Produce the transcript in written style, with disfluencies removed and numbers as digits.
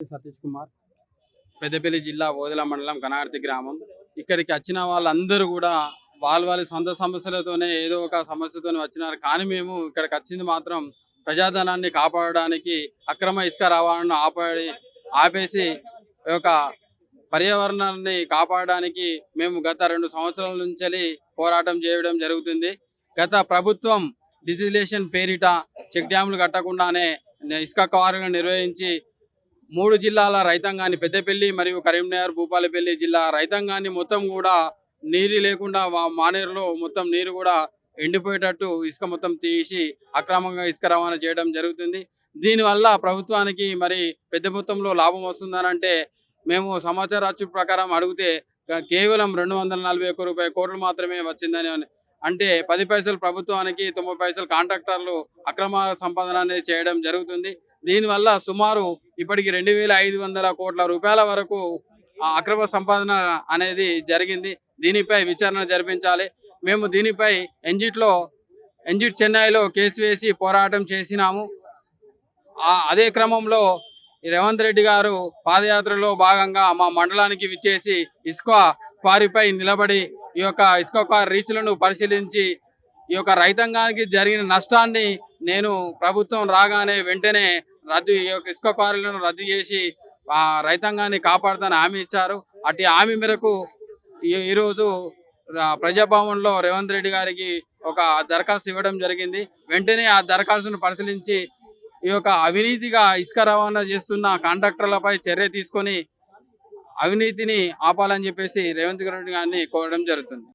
సతీష్ కుమార్, పెద్దపల్లి జిల్లా ఓదెల మండలం కనార్తి గ్రామం. ఇక్కడికి వచ్చిన వాళ్ళందరూ కూడా వాళ్ళ సొంత సమస్యలతోనే ఏదో ఒక సమస్యతోనే వచ్చినారు. కానీ మేము ఇక్కడికి వచ్చింది మాత్రం ప్రజాధనాన్ని కాపాడడానికి, అక్రమ ఇసుక రవాణాను ఆపేసి ఈ యొక్క పర్యావరణాన్ని కాపాడడానికి మేము గత 2 సంవత్సరాల నుంచి పోరాటం చేయడం జరుగుతుంది. గత ప్రభుత్వం డిజిలేషన్ పేరిట చెక్ డ్యాములు కట్టకుండానే ఇసుక క్వారీలను నిర్వహించి 3 జిల్లాల రైతాంగాన్ని, పెద్దపల్లి మరియు కరీంనగర్, భూపాలపల్లి జిల్లా రైతాంగాన్ని మొత్తం కూడా నీరు లేకుండా మానేరులో మొత్తం నీరు కూడా ఎండిపోయేటట్టు ఇసుక మొత్తం తీసి అక్రమంగా ఇసుక రవాణా చేయడం జరుగుతుంది. దీనివల్ల ప్రభుత్వానికి మరి పెద్ద మొత్తంలో లాభం వస్తుందని అంటే మేము సమాచార అచ్చు ప్రకారం అడిగితే కేవలం 241 కోట్లు మాత్రమే వచ్చిందని, అంటే 10 పైసలు ప్రభుత్వానికి 90 పైసలు కాంట్రాక్టర్లు అక్రమ సంపాదన అనేది చేయడం జరుగుతుంది. దీనివల్ల సుమారు ఇప్పటికి 2500 కోట్ల రూపాయల వరకు అక్రమ సంపాదన అనేది జరిగింది. దీనిపై విచారణ జరిపించాలి. మేము దీనిపై ఎన్జిట్ చెన్నైలో కేసు వేసి పోరాటం చేసినాము. అదే క్రమంలో రేవంత్ రెడ్డి గారు పాదయాత్రలో భాగంగా మా మండలానికి విచ్చేసి ఇసుక క్వారీపై నిలబడి ఈ యొక్క ఇసుక క్వారీ రీచ్లను పరిశీలించి ఈ యొక్క రైతాంగానికి జరిగిన నష్టాన్ని నేను ప్రభుత్వం రాగానే వెంటనే ఈ యొక్క ఇసుక క్వారీలను రద్దు చేసి రైతాంగాన్ని కాపాడుతానని హామీ ఇచ్చారు. అటు హామీ మేరకు ఈరోజు ప్రజాభవన్లో రేవంత్ రెడ్డి గారికి ఒక దరఖాస్తు ఇవ్వడం జరిగింది. వెంటనే ఆ దరఖాస్తును పరిశీలించి ఈ యొక్క అవినీతిగా ఇసుక రవాణా చేస్తున్న కాంట్రాక్టర్లపై చర్య తీసుకొని అవినీతిని ఆపాలని చెప్పేసి రేవంత్ రెడ్డి గారిని కోరడం జరుగుతుంది.